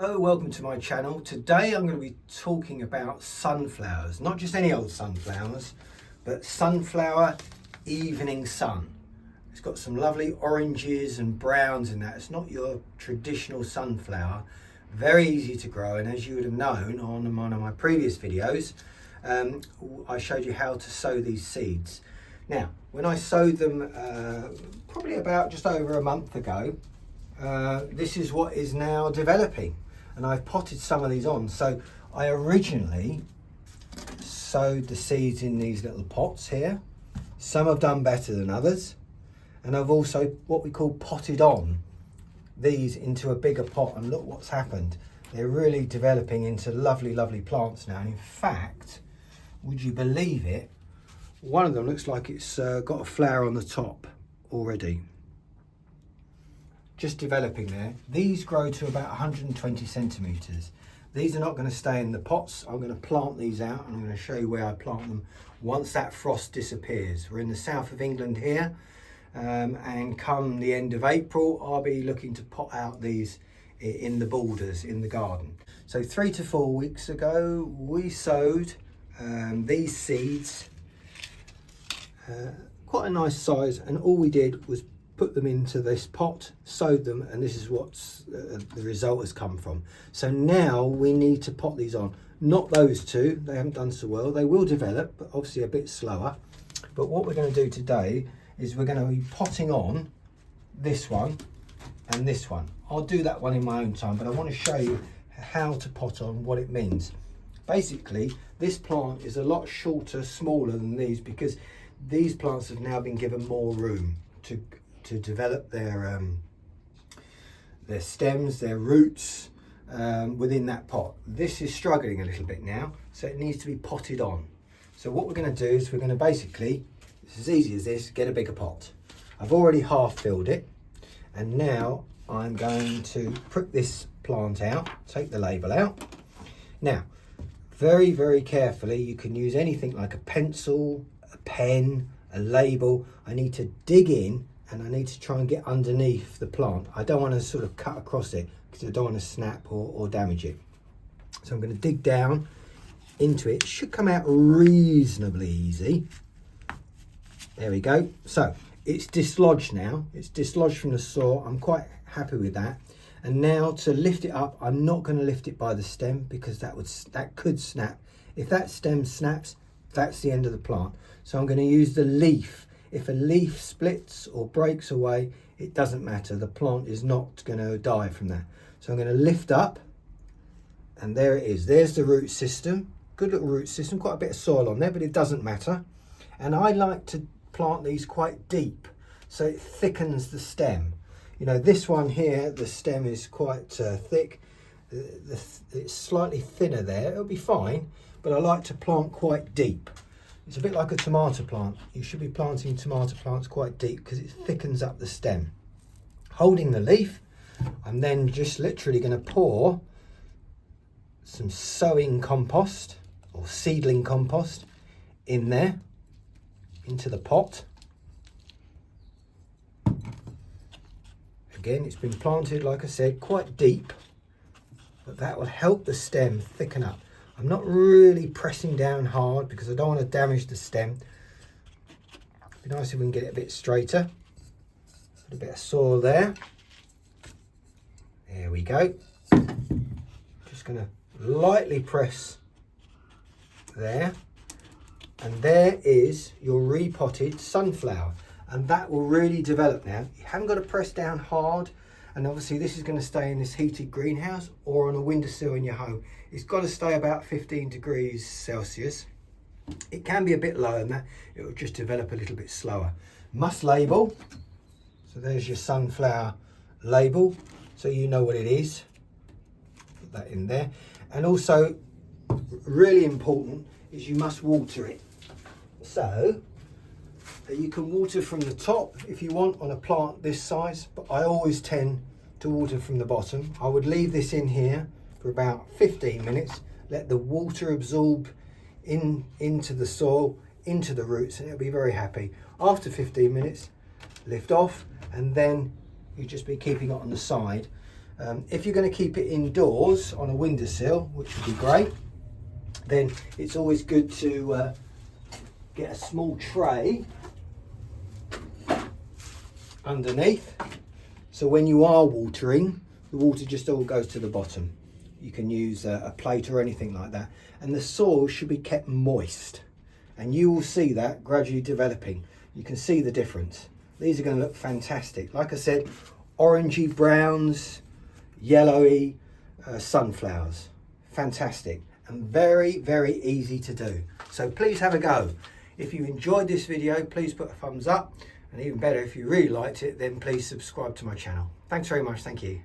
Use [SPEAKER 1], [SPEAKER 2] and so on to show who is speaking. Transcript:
[SPEAKER 1] Hello, welcome to my channel. Today I'm going to be talking about sunflowers, not just any old sunflowers, but sunflower evening sun. It's got some lovely oranges and browns in that. It's not your traditional sunflower. Very easy to grow, and as you would have known on one of my previous videos, I showed you how to sow these seeds. Now, when I sowed them probably about just over a month ago, this is what is now developing. And I've potted some of these on. So I originally sowed the seeds in these little pots here. Some have done better than others. And I've also what we call potted on these into a bigger pot, and look what's happened. They're really developing into lovely, lovely plants now. And in fact, would you believe it? One of them looks like it's got a flower on the top already. Just developing there. These grow to about 120 centimetres. These are not going to stay in the pots. I'm going to plant these out, and I'm going to show you where I plant them once that frost disappears. We're in the south of England here, and come the end of April, I'll be looking to pot out these in the borders in the garden. So 3 to 4 weeks ago, we sowed these seeds, quite a nice size, and all we did was put them into this pot, sowed them, and this is what the result has come from. So now we need to pot these on. Not those two, they haven't done so well. They will develop, but obviously a bit slower. But what we're going to do today is we're going to be potting on this one and this one. I'll do that one in my own time, but I want to show you how to pot on, what it means. Basically, this plant is a lot shorter, smaller than these, because these plants have now been given more room to develop their stems, their roots within that pot. This is struggling a little bit now, so it needs to be potted on. So what we're going to do is we're going to basically, it's as easy as this, get a bigger pot. I've already half filled it, and now I'm going to prick this plant out, take the label out. Now, very, very carefully, you can use anything like a pencil, a pen, a label. I need to dig in, and I need to try and get underneath the plant. I don't want to sort of cut across it because I don't want to snap or damage it. So I'm going to dig down into it. It should come out reasonably easy. There we go. So it's dislodged now. It's dislodged from the soil. I'm quite happy with that. And now to lift it up, I'm not going to lift it by the stem because that could snap. If that stem snaps, that's the end of the plant. So I'm going to use the leaf. If a leaf splits or breaks away, it doesn't matter. The plant is not going to die from that. So I'm going to lift up, and there it is. There's the root system. Good little root system. Quite a bit of soil on there, but it doesn't matter. And I like to plant these quite deep, so it thickens the stem. You know, this one here, the stem is quite thick. It's slightly thinner there. It'll be fine, but I like to plant quite deep. It's a bit like a tomato plant. You should be planting tomato plants quite deep because it thickens up the stem. Holding the leaf, I'm then just literally going to pour some sowing compost or seedling compost in there, into the pot. Again, it's been planted, like I said, quite deep, but that will help the stem thicken up. I'm not really pressing down hard because I don't want to damage the stem. It'd be nice if we can get it a bit straighter. Put a bit of soil there. There we go. Just going to lightly press there. And there is your repotted sunflower. And that will really develop now. You haven't got to press down hard. And obviously this is going to stay in this heated greenhouse or on a windowsill in your home. It's got to stay about 15 degrees Celsius. It can be a bit lower than that. It will just develop a little bit slower. Must label. So there's your sunflower label, so you know what it is. Put that in there. And also, really important, is you must water it. So you can water from the top if you want on a plant this size, but I always tend to water from the bottom. I would leave this in here for about 15 minutes, let the water absorb into the soil, into the roots, and it'll be very happy. After 15 minutes, lift off, and then you just be keeping it on the side If you're going to keep it indoors on a windowsill, which would be great, then it's always good to get a small tray underneath, so when you are watering, the water just all goes to the bottom. You can use a plate or anything like that, and the soil should be kept moist, and you will see that gradually developing. You can see the difference. These are going to look fantastic. Like I said, orangey browns, yellowy sunflowers. Fantastic and very, very easy to do. So please have a go. If you enjoyed this video, please put a thumbs up, and even better, if you really liked it, then please subscribe to my channel. Thanks very much. Thank you.